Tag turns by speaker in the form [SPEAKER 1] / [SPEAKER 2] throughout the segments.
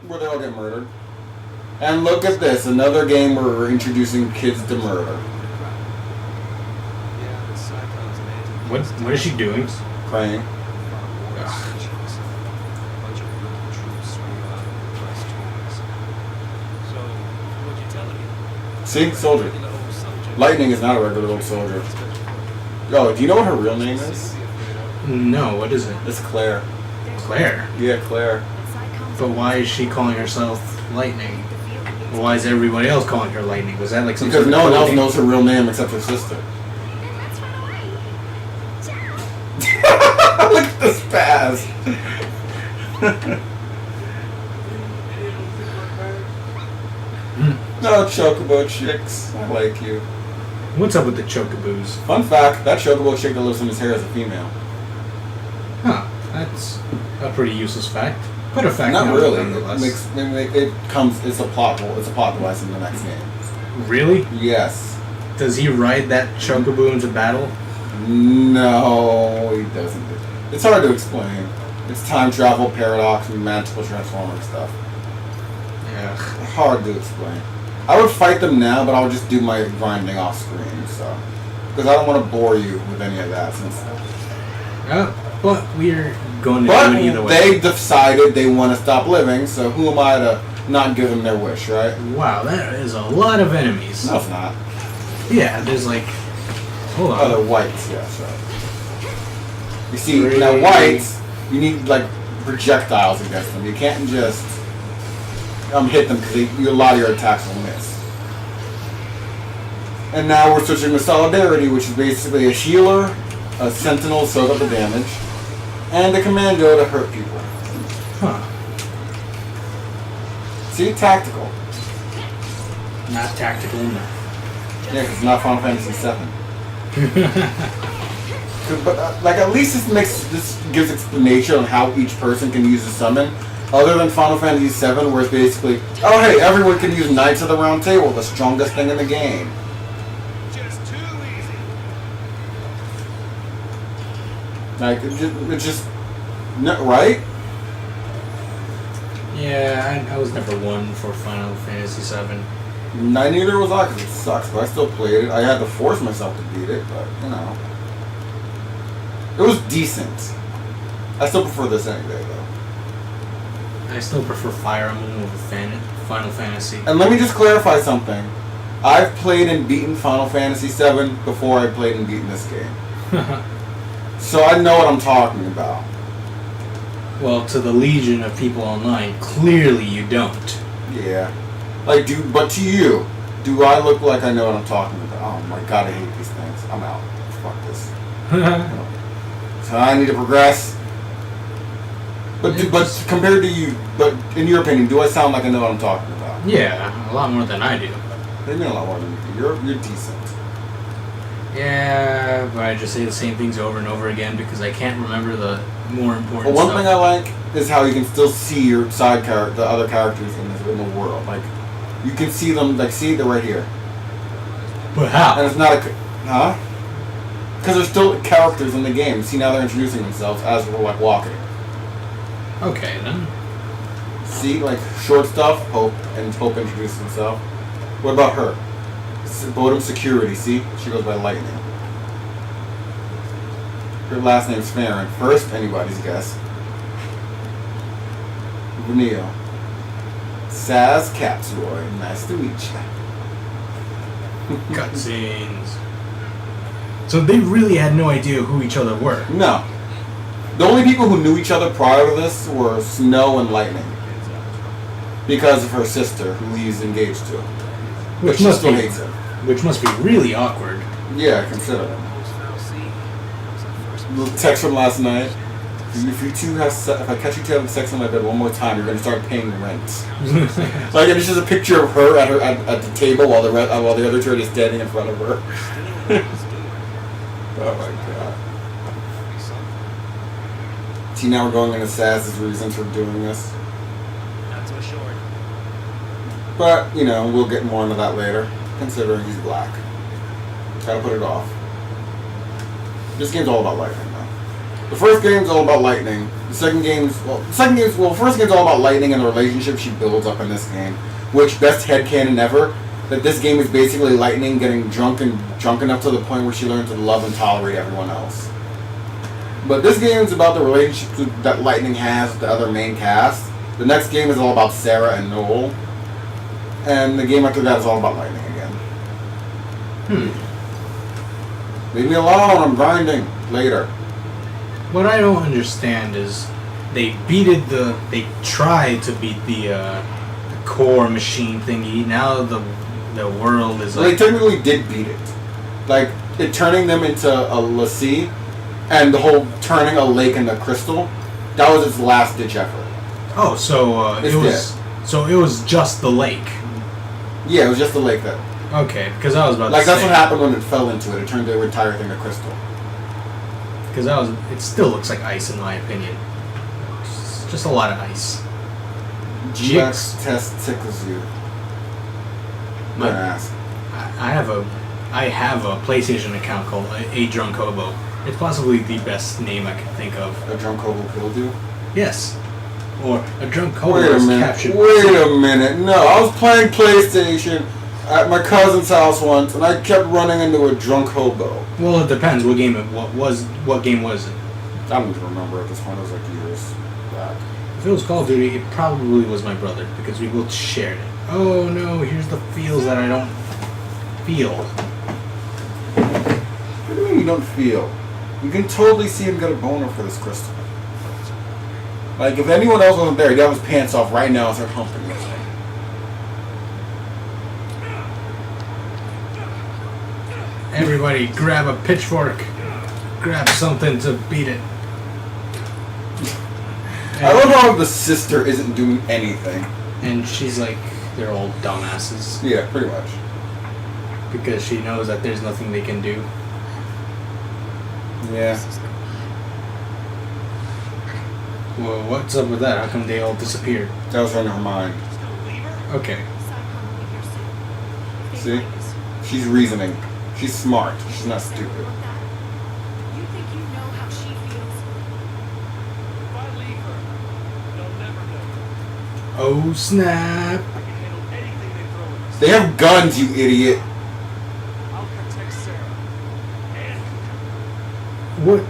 [SPEAKER 1] where they all get murdered. And look at this, another game where we're introducing kids to murder.
[SPEAKER 2] What is she doing?
[SPEAKER 1] Praying. See? Soldier. Lightning is not a regular old soldier. Yo, do you know what her real name is?
[SPEAKER 2] No, what is it?
[SPEAKER 1] It's Claire.
[SPEAKER 2] Claire?
[SPEAKER 1] Yeah, Claire.
[SPEAKER 2] But why is she calling herself Lightning? Why is everybody else calling her Lightning? Was that like some
[SPEAKER 1] because
[SPEAKER 2] sort of
[SPEAKER 1] no one else
[SPEAKER 2] coding?
[SPEAKER 1] knows her real name except her sister. Look at the spaz. No, Chocobo chicks. I like you.
[SPEAKER 2] What's up with the chocoboos?
[SPEAKER 1] Fun fact, that Chocobo chick that lives in his hair is a female.
[SPEAKER 2] Huh. That's a pretty useless fact. But a fact.
[SPEAKER 1] Not really.
[SPEAKER 2] Nonetheless.
[SPEAKER 1] It's a plot hole. It's a plot device in the next game.
[SPEAKER 2] Really?
[SPEAKER 1] Yes.
[SPEAKER 2] Does he ride that chocoboo into battle?
[SPEAKER 1] No, he doesn't. It's hard to explain. It's time travel, paradox, and magical transformer stuff.
[SPEAKER 2] Yeah.
[SPEAKER 1] Hard to explain. I would fight them now, but I would just do my grinding off screen, so. Because I don't want to bore you with any of that.
[SPEAKER 2] But we're going to do it either way.
[SPEAKER 1] They decided they want to stop living, so who am I to not give them their wish, right?
[SPEAKER 2] Wow, that is a lot of enemies.
[SPEAKER 1] No, it's not.
[SPEAKER 2] Yeah, there's like... Hold on.
[SPEAKER 1] Oh, they're whites, yeah, so. You see, now whites, you need, like, projectiles against them. You can't just hit them because a lot of your attacks will miss. And now we're switching to Solidarity, which is basically a healer, a sentinel to soak up the damage, and a commando to hurt people.
[SPEAKER 2] Huh.
[SPEAKER 1] See? Tactical.
[SPEAKER 2] Not tactical enough.
[SPEAKER 1] Yeah, because it's not Final Fantasy VII. But like, at least this gives explanation on how each person can use a summon, other than Final Fantasy VII, where it's basically, oh hey, everyone can use Knights of the Round Table, the strongest thing in the game.
[SPEAKER 3] Just too easy.
[SPEAKER 1] Like, it's just no, right?
[SPEAKER 2] Yeah, I was never one for Final Fantasy VII.
[SPEAKER 1] Neither was I, because it sucks, but I still played it. I had to force myself to beat it, but, you know. It was decent. I still prefer this any day, though.
[SPEAKER 2] I still prefer Fire Emblem over Final Fantasy.
[SPEAKER 1] And let me just clarify something. I've played and beaten Final Fantasy VII before I played and beaten this game. So I know what I'm talking about.
[SPEAKER 2] Well, to the legion of people online, clearly you don't.
[SPEAKER 1] Yeah. Like, but to you, do I look like I know what I'm talking about? Oh my god, I hate these things. I'm out. Fuck this. So I need to progress. But compared to you, but in your opinion, do I sound like I know what I'm talking about?
[SPEAKER 2] Yeah, a lot more than I do.
[SPEAKER 1] They mean a lot more than you do. You're decent.
[SPEAKER 2] Yeah, but I just say the same things over and over again because I can't remember the more important
[SPEAKER 1] But one
[SPEAKER 2] stuff.
[SPEAKER 1] thing I like is how you can still see your side character, the other characters in the world. Like, you can see them, like, see, they're right here.
[SPEAKER 2] But how?
[SPEAKER 1] And it's not a... Huh? Because there's still characters in the game. See, now they're introducing themselves as we're, like, walking.
[SPEAKER 2] Okay, then.
[SPEAKER 1] See, like, short stuff, Hope introduces himself. What about her? Bodum Security, see? She goes by Lightning. Her last name's Farron. First, anybody's guess. Neo. Saz Capsroy. Nice to meet you.
[SPEAKER 2] Cutscenes. So they really had no idea who each other were.
[SPEAKER 1] No. The only people who knew each other prior to this were Snow and Lightning. Because of her sister, who he's engaged to. But she still hates him.
[SPEAKER 2] Which must be really awkward.
[SPEAKER 1] Yeah, consider it. Little text from last night. If I catch you two having sex in my bed one more time, you're gonna start paying rent. Like, it's just a picture of her at the table while the other two are just standing in front of her. Oh my god. See, now we're going into Saz's reasons for doing this.
[SPEAKER 3] Not so short.
[SPEAKER 1] But, you know, we'll get more into that later, considering he's black. Gotta put it off. This game's all about life right now. The first game's all about lightning. The second game's first game's all about lightning and the relationship she builds up in this game. Which, best headcanon ever, that this game is basically lightning getting drunk enough to the point where she learns to love and tolerate everyone else. But this game is about the relationship that Lightning has with the other main cast. The next game is all about Sarah and Noel. And the game after that is all about Lightning again. Leave me alone, I'm grinding. Later.
[SPEAKER 2] What I don't understand is they tried to beat the core machine thingy. Now the world is
[SPEAKER 1] Well, they technically did beat it. Like, it turning them into a lassie and the whole turning a lake into crystal, that was its last ditch effort.
[SPEAKER 2] Oh, so
[SPEAKER 1] It's
[SPEAKER 2] it was just the lake.
[SPEAKER 1] Yeah, it was just the lake that.
[SPEAKER 2] Okay, because I was about
[SPEAKER 1] Like,
[SPEAKER 2] to
[SPEAKER 1] that's
[SPEAKER 2] say,
[SPEAKER 1] what happened when it fell into it. It turned the entire thing to crystal.
[SPEAKER 2] because it still looks like ice in my opinion. It's just a lot of ice.
[SPEAKER 1] GX test tickles you. I'm gonna ask.
[SPEAKER 2] I have a PlayStation account called A Drunk Hobo. It's possibly the best name I can think of.
[SPEAKER 1] A drunk hobo killed you?
[SPEAKER 2] Yes. Or a drunk hobo
[SPEAKER 1] Wait a
[SPEAKER 2] was
[SPEAKER 1] minute.
[SPEAKER 2] captured.
[SPEAKER 1] Wait a minute. No, I was playing PlayStation at my cousin's house once, and I kept running into a drunk hobo.
[SPEAKER 2] Well, it depends. What game it what game was it?
[SPEAKER 1] I don't even remember at this point. It was like years back.
[SPEAKER 2] If it was Call of Duty, it probably was my brother because we both shared it. Oh no! Here's the feels that I don't feel.
[SPEAKER 1] What do you mean you don't feel? You can totally see him get a boner for this crystal. Like, if anyone else wasn't there, he'd have his pants off right now and start humping this thing.
[SPEAKER 2] Everybody, grab a pitchfork. Grab something to beat it.
[SPEAKER 1] I love how the sister isn't doing anything.
[SPEAKER 2] And she's like, they're all dumbasses
[SPEAKER 1] Yeah, pretty much.
[SPEAKER 2] because she knows that there's nothing they can do.
[SPEAKER 1] Yeah.
[SPEAKER 2] Well, what's up with that? How come they all disappeared?
[SPEAKER 1] That was in her mind.
[SPEAKER 2] Okay.
[SPEAKER 1] See? She's reasoning. She's smart. She's not stupid.
[SPEAKER 4] You think you know how she feels?
[SPEAKER 3] If I leave her, they'll never know.
[SPEAKER 2] Oh snap!
[SPEAKER 3] I can handle anything they throw at us.
[SPEAKER 1] They have guns, you idiot.
[SPEAKER 3] I'll protect Sarah. And
[SPEAKER 2] What?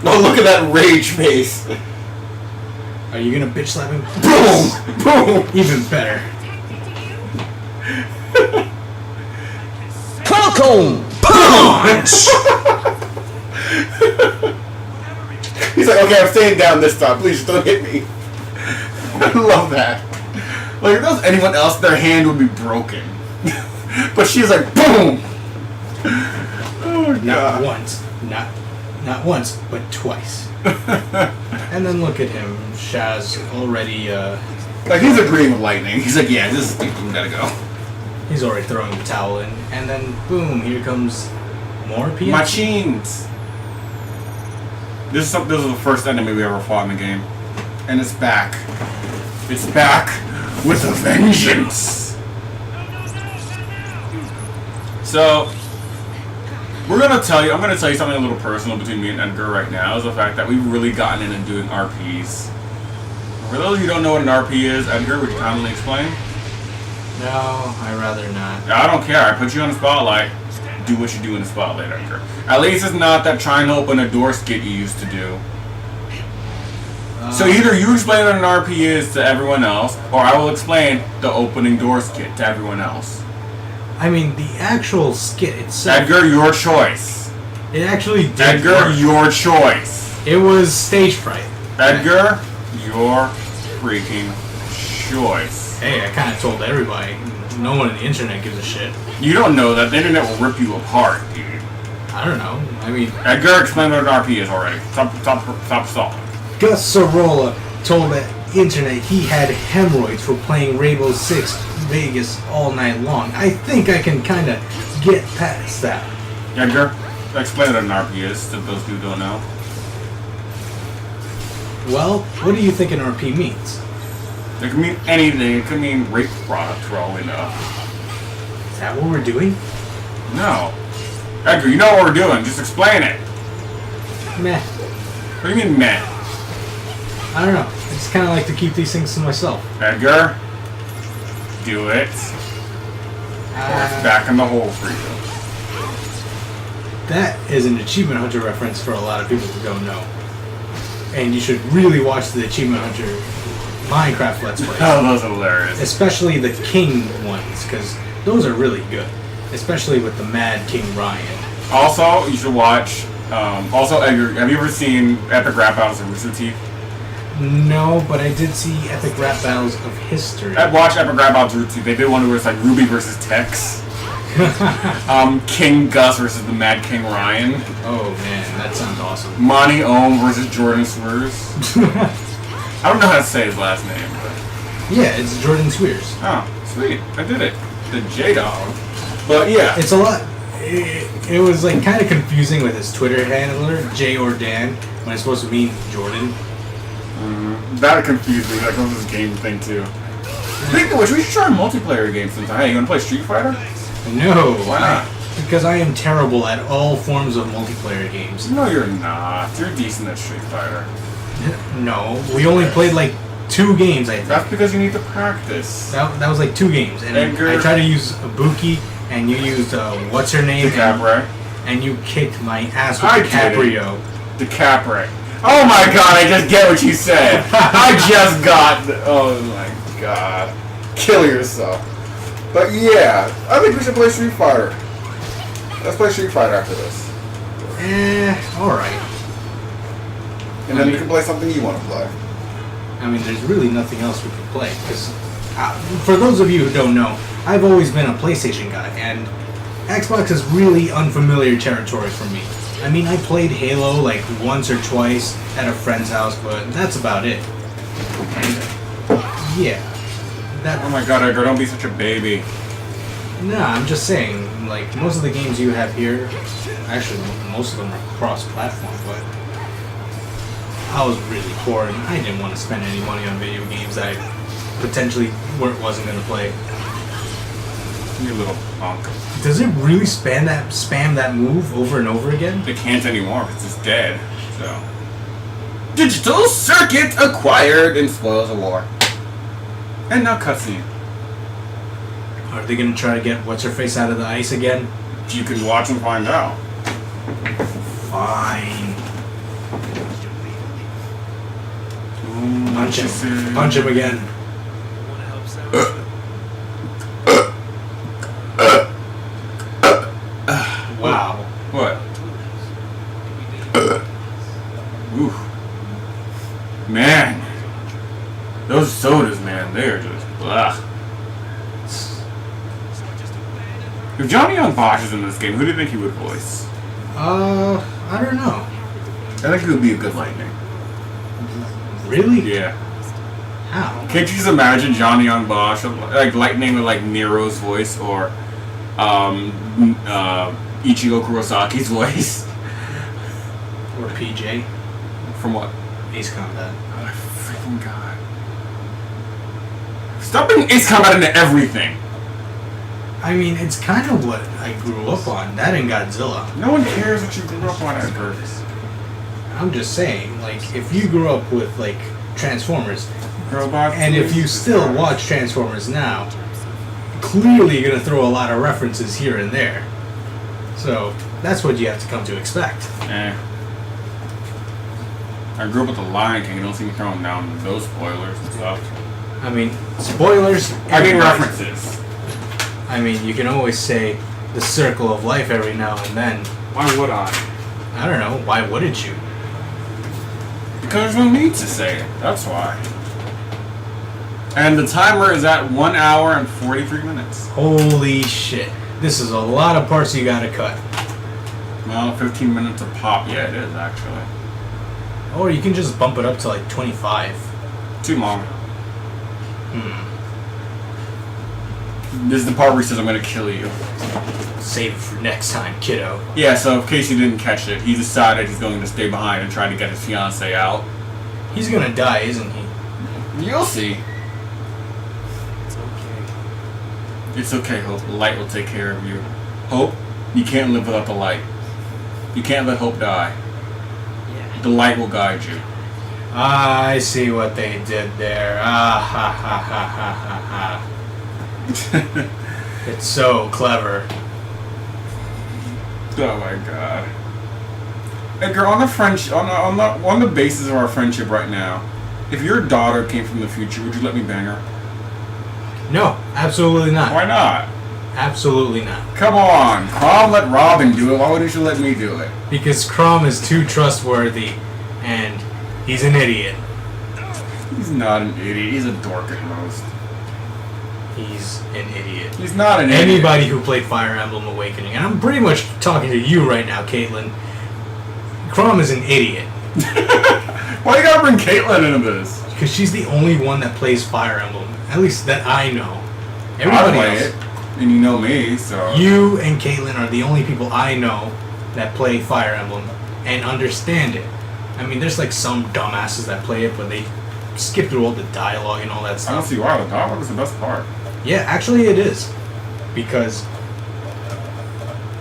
[SPEAKER 1] Oh, look at that rage face.
[SPEAKER 2] Are you gonna bitch slap him?
[SPEAKER 1] Boom! Boom!
[SPEAKER 2] Even better.
[SPEAKER 5] Falcon Punch!
[SPEAKER 1] He's like, okay, I'm staying down this time. Please, just don't hit me. I love that. Like, if there was anyone else, their hand would be broken. But she's like, boom! Oh, my
[SPEAKER 2] Not
[SPEAKER 1] God.
[SPEAKER 2] once. Not once, but twice. And then look at him, Shaz already
[SPEAKER 1] Like, he's agreeing with Lightning. He's like, yeah, this is stupid. We gotta go.
[SPEAKER 2] he's already throwing the towel in, and then boom, here comes more PNC.
[SPEAKER 1] Machines. This is the first enemy we ever fought in the game, and it's back. It's back with a vengeance. So, I'm gonna tell you something a little personal between me and Edgar right now. Is the fact that we've really gotten into doing RPs. For those of you who don't know what an RP is, Edgar, would you kindly explain?
[SPEAKER 2] No, I'd rather not.
[SPEAKER 1] I don't care. I put you on the spotlight. Do what you do in the spotlight, Edgar. At least it's not that trying to open a door skit you used to do. So either you explain what an RP is to everyone else, or I will explain the opening door skit to everyone else.
[SPEAKER 2] I mean, the actual skit itself.
[SPEAKER 1] Edgar, your choice.
[SPEAKER 2] It actually did
[SPEAKER 1] Edgar,
[SPEAKER 2] work.
[SPEAKER 1] your choice.
[SPEAKER 2] It was stage fright.
[SPEAKER 1] Edgar, your freaking choice.
[SPEAKER 2] Hey, I kind of told everybody. No one on the internet gives a shit.
[SPEAKER 1] You don't know that. The internet will rip you apart, dude.
[SPEAKER 2] I don't know. I mean,
[SPEAKER 1] Edgar, explain what an RP is already. Stop stalling.
[SPEAKER 2] Gus Sorolla told the internet he had hemorrhoids for playing Rainbow Six Vegas all night long. I think I can kind of get past that.
[SPEAKER 1] Edgar, explain what an RP is to those who don't know.
[SPEAKER 2] Well, what do you think an RP means?
[SPEAKER 1] It could mean anything. It could mean rape product for all we know.
[SPEAKER 2] Is that what we're doing?
[SPEAKER 1] No. Edgar, you know what we're doing. Just explain it.
[SPEAKER 2] Meh.
[SPEAKER 1] What do you mean, meh?
[SPEAKER 2] I don't know. I just kind of like to keep these things to myself.
[SPEAKER 1] Edgar, do it. Or it's back in the hole for you.
[SPEAKER 2] That is an Achievement Hunter reference for a lot of people who don't know. And you should really watch the Achievement Hunter Minecraft Let's Plays.
[SPEAKER 1] Oh, those are hilarious.
[SPEAKER 2] Especially the King ones, because those are really good. Especially with the Mad King Ryan.
[SPEAKER 1] Also, you should watch. Also, Edgar, have you ever seen Epic Rap Battles of Rooster Teeth?
[SPEAKER 2] No, but I did see Epic Rap Battles of History.
[SPEAKER 1] Watch Epic Rap Battles of Rooster Teeth. They did one where it's like Ruby versus Tex. King Gus versus the Mad King Ryan.
[SPEAKER 2] Oh man, that sounds awesome.
[SPEAKER 1] Monty Ohm versus Jordan Swears. I don't know how to say his last name, but
[SPEAKER 2] Yeah, it's Jordan Swears.
[SPEAKER 1] oh, sweet, I did it. The J Dog. But yeah,
[SPEAKER 2] It's a lot. It was like kind of confusing with his Twitter handler, J or Dan, when it's supposed to mean Jordan.
[SPEAKER 1] that confused me. That was this game thing too. Speaking of which, we should try a multiplayer game sometime. Hey, you wanna play Street Fighter?
[SPEAKER 2] No.
[SPEAKER 1] Why not?
[SPEAKER 2] Because I am terrible at all forms of multiplayer games.
[SPEAKER 1] No, you're not. You're decent at Street Fighter.
[SPEAKER 2] No, we only played like 2 games, I think.
[SPEAKER 1] That's because you need to practice.
[SPEAKER 2] That was like 2 games, and
[SPEAKER 1] Edgar.
[SPEAKER 2] I tried to use Ibuki, and you used what's her name,
[SPEAKER 1] DiCaprio.
[SPEAKER 2] and you kicked my ass with
[SPEAKER 1] I did
[SPEAKER 2] DiCaprio.
[SPEAKER 1] DiCaprio. Oh my god, I just get what you said. I just got. Oh my god. Kill yourself. But yeah, I think we should play Street Fighter. Let's play Street Fighter after this.
[SPEAKER 2] Alright.
[SPEAKER 1] And then we can play something you want to play.
[SPEAKER 2] I mean, there's really nothing else we can play, because for those of you who don't know, I've always been a PlayStation guy, and Xbox is really unfamiliar territory for me. I mean, I played Halo like once or twice at a friend's house, but that's about it. And, yeah.
[SPEAKER 1] Oh my god, Edgar, don't be such a baby.
[SPEAKER 2] Nah, I'm just saying, like, most of the games you have here, actually, most of them are cross-platform, but I was really poor, and I didn't want to spend any money on video games that I potentially wasn't going to play.
[SPEAKER 1] You little punk.
[SPEAKER 2] Does it really spam that move over and over again?
[SPEAKER 1] It can't anymore because it's dead, so. Digital circuit acquired in Spoils of War. And now cutscene.
[SPEAKER 2] Are they going to try to get What's-Her-Face out of the ice again?
[SPEAKER 1] You can watch and find out.
[SPEAKER 2] Fine.
[SPEAKER 1] Ooh,
[SPEAKER 2] Punch
[SPEAKER 1] she
[SPEAKER 2] him.
[SPEAKER 1] said.
[SPEAKER 2] Punch him again.
[SPEAKER 3] Want to help Sarah?
[SPEAKER 2] Wow.
[SPEAKER 1] What? Ooh. Man. Those sodas, man, they're just ugh. If Johnny Young Bosch is in this game, who do you think he would voice?
[SPEAKER 2] I don't know.
[SPEAKER 1] I think he would be a good Lightning.
[SPEAKER 2] Really?
[SPEAKER 1] Yeah.
[SPEAKER 2] How?
[SPEAKER 1] Can't you just imagine Johnny Young Bosch, like Lightning with like Nero's voice or Ichigo Kurosaki's voice?
[SPEAKER 2] Or PJ?
[SPEAKER 1] From what?
[SPEAKER 2] Ace Combat.
[SPEAKER 1] Oh my freaking god. Stop putting Ace Combat into everything.
[SPEAKER 2] I mean, it's kind of what I grew up on. That and Godzilla.
[SPEAKER 1] No one cares what you grew up on, Edgar.
[SPEAKER 2] I'm just saying, like, if you grew up with, like, Transformers,
[SPEAKER 1] Robots.
[SPEAKER 2] and if you still watch Transformers now, clearly you're going to throw a lot of references here and there. So, that's what you have to come to expect.
[SPEAKER 1] Eh. I grew up with the Lion King. You don't see me throwing down those spoilers and stuff.
[SPEAKER 2] I mean, spoilers.
[SPEAKER 1] I mean
[SPEAKER 2] everybody-
[SPEAKER 1] references.
[SPEAKER 2] I mean, you can always say the circle of life every now and then.
[SPEAKER 1] Why would I?
[SPEAKER 2] I don't know, why wouldn't you?
[SPEAKER 1] Because there's no need to say it. That's why. And the timer is at 1 hour and 43 minutes.
[SPEAKER 2] Holy shit. This is a lot of parts you gotta cut.
[SPEAKER 1] Well, 15 minutes a pop. Yeah, it is actually.
[SPEAKER 2] Or you can just bump it up to like 25.
[SPEAKER 1] Too long. This is the part where he says, I'm gonna kill you.
[SPEAKER 2] Save it for next time, kiddo.
[SPEAKER 1] Yeah, so in case you didn't catch it, he decided he's going to stay behind and try to get his fiancée out.
[SPEAKER 2] He's gonna die, isn't he?
[SPEAKER 1] You'll see.
[SPEAKER 3] It's okay.
[SPEAKER 1] It's okay, Hope. The light will take care of you. Hope, you can't live without the light. You can't let Hope die. The light will guide you.
[SPEAKER 2] I see what they did there. Ah ha ha ha ha ha ha. It's so clever.
[SPEAKER 1] Oh my god. Edgar, on the basis of our friendship right now, if your daughter came from the future, would you let me bang her?
[SPEAKER 2] No, absolutely not.
[SPEAKER 1] Why not?
[SPEAKER 2] Absolutely not.
[SPEAKER 1] Come on, Crom let Robin do it. Why wouldn't you let me do it?
[SPEAKER 2] Because Crom is too trustworthy, and he's an idiot.
[SPEAKER 1] He's not an idiot. He's a dork at most.
[SPEAKER 2] He's an idiit.
[SPEAKER 1] He's not an idiot.
[SPEAKER 2] Anybody who played Fire Emblem Awakening, and I'm pretty much talking to you right now, Caitlin. Crom is an idiot.
[SPEAKER 1] Why you gotta bring Caitlin into this?
[SPEAKER 2] Because she's the only one that plays Fire Emblem. At least that I know.
[SPEAKER 1] I
[SPEAKER 2] Everybody
[SPEAKER 1] play
[SPEAKER 2] else.
[SPEAKER 1] it, and you know me, so.
[SPEAKER 2] You and Caitlin are the only people I know that play Fire Emblem and understand it. I mean, there's like some dumbasses that play it, but they skip through all the dialogue and all that
[SPEAKER 1] I don't
[SPEAKER 2] stuff.
[SPEAKER 1] see why. The dialogue is the best part.
[SPEAKER 2] Yeah, actually it is. Because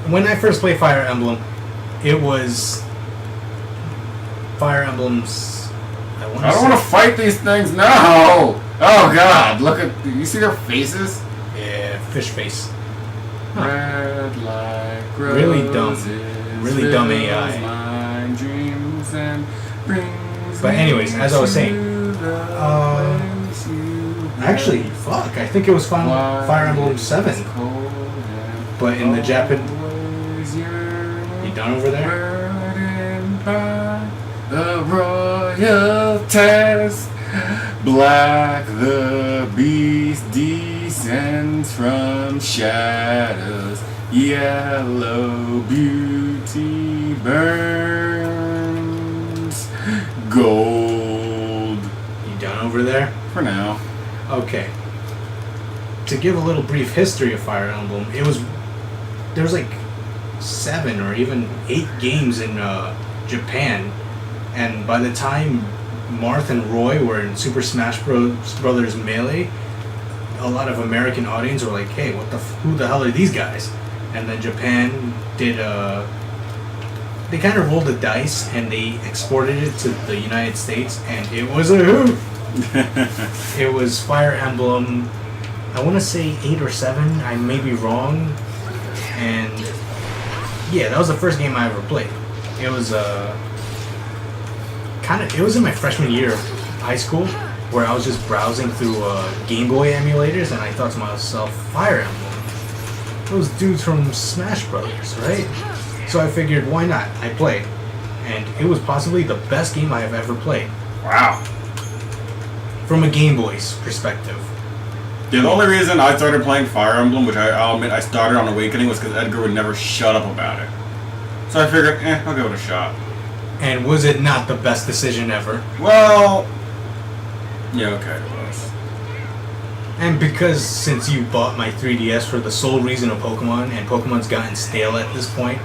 [SPEAKER 2] when I first played Fire Emblem, it was Fire Emblem's...
[SPEAKER 1] I don't want to fight these things now! Oh god, look at... You see their faces?
[SPEAKER 2] Yeah, fish face.
[SPEAKER 1] Red like
[SPEAKER 2] Really dumb.
[SPEAKER 1] roses,
[SPEAKER 2] Really dumb
[SPEAKER 1] fills
[SPEAKER 2] AI.
[SPEAKER 1] my dreams and brings
[SPEAKER 2] But anyways,
[SPEAKER 1] me
[SPEAKER 2] as I was saying,
[SPEAKER 1] to the place you
[SPEAKER 2] Actually,
[SPEAKER 1] have.
[SPEAKER 2] fuck, I think it was Fire Emblem 7.
[SPEAKER 1] It's cold and
[SPEAKER 2] But in the Japan...
[SPEAKER 1] always yearning,
[SPEAKER 2] You done over there?
[SPEAKER 1] burdened by the royal test. Black the beast descends from shadows. Yellow beauty burns gold.
[SPEAKER 2] You done over there?
[SPEAKER 1] For now.
[SPEAKER 2] Okay. To give a little brief history of Fire Emblem, there's like 7 or even 8 games in Japan, and by the time Marth and Roy were in Super Smash Brothers Melee, a lot of American audience were like, "Hey, who the hell are these guys?" And then Japan did they kind of rolled the dice and they exported it to the United States, and it was a hoot. It was Fire Emblem, I want to say 8 or 7, I may be wrong, and yeah, that was the first game I ever played. It was it was in my freshman year of high school, where I was just browsing through Game Boy emulators, and I thought to myself, Fire Emblem, those dudes from Smash Brothers, right? So I figured, why not? I played, and it was possibly the best game I have ever played.
[SPEAKER 1] Wow.
[SPEAKER 2] From a Game Boy's perspective.
[SPEAKER 1] Yeah, the only reason I started playing Fire Emblem, which I'll admit I started on Awakening, was because Edgar would never shut up about it. So I figured, I'll give it a shot.
[SPEAKER 2] And was it not the best decision ever?
[SPEAKER 1] Well, yeah, okay, it was.
[SPEAKER 2] And because since you bought my 3DS for the sole reason of Pokemon, and Pokemon's gotten stale at this point,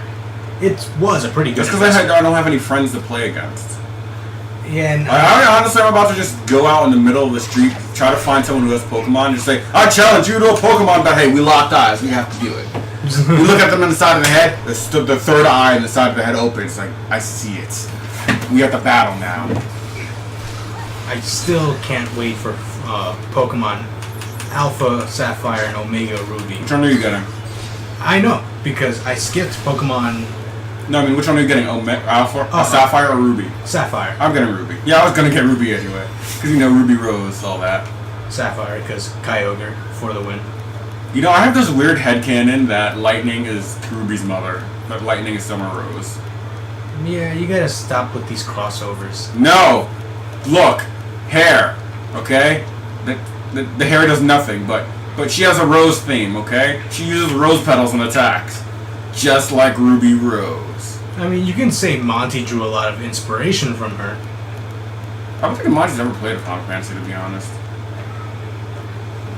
[SPEAKER 2] it was a pretty good
[SPEAKER 1] Just because
[SPEAKER 2] investment.
[SPEAKER 1] I don't have any friends to play against.
[SPEAKER 2] Yeah, and
[SPEAKER 1] I honestly, I'm about to just go out in the middle of the street, try to find someone who has Pokemon, and just say, I challenge you to a Pokemon, but hey, we locked eyes, we have to do it. We look at them on the side of the head, the third eye and the side of the head open, it's like, I see it. We have to battle now.
[SPEAKER 2] I still can't wait for Pokemon Alpha Sapphire and Omega Ruby.
[SPEAKER 1] Which one are you getting?
[SPEAKER 2] I know, because I skipped Pokemon
[SPEAKER 1] No, I mean, which one are you getting? Alpha?
[SPEAKER 2] Oh,
[SPEAKER 1] Sapphire or Ruby?
[SPEAKER 2] Sapphire.
[SPEAKER 1] I'm getting Ruby. Yeah, I was gonna get Ruby anyway. Because, you know, Ruby Rose, all that.
[SPEAKER 2] Sapphire, because Kyogre for the win.
[SPEAKER 1] You know, I have this weird headcanon that Lightning is Ruby's mother. That Lightning is Summer Rose.
[SPEAKER 2] Yeah, you gotta stop with these crossovers.
[SPEAKER 1] No! Look! Hair. Okay? The hair does nothing, but she has a rose theme, okay? She uses rose petals and attacks. Just like Ruby Rose.
[SPEAKER 2] I mean, you can say Monty drew a lot of inspiration from her.
[SPEAKER 1] I don't think Monty's ever played a Final Fantasy, to be honest.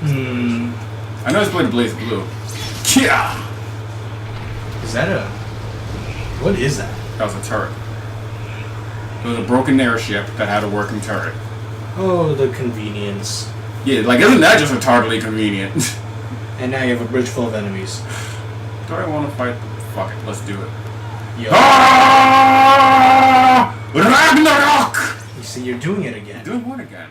[SPEAKER 1] I know he's played Blaze Blue. Yeah!
[SPEAKER 2] Is that a... What is that?
[SPEAKER 1] That was a turret. It was a broken airship that had a working turret.
[SPEAKER 2] Oh, the convenience.
[SPEAKER 1] Yeah, like, isn't that just retardedly convenient?
[SPEAKER 2] And now you have a bridge full of enemies.
[SPEAKER 1] Do I want to fight? Fuck it, let's do it.
[SPEAKER 2] Yo.
[SPEAKER 1] Ah! RAGNAROK!
[SPEAKER 2] You see, you're doing it again.
[SPEAKER 1] Doing what again?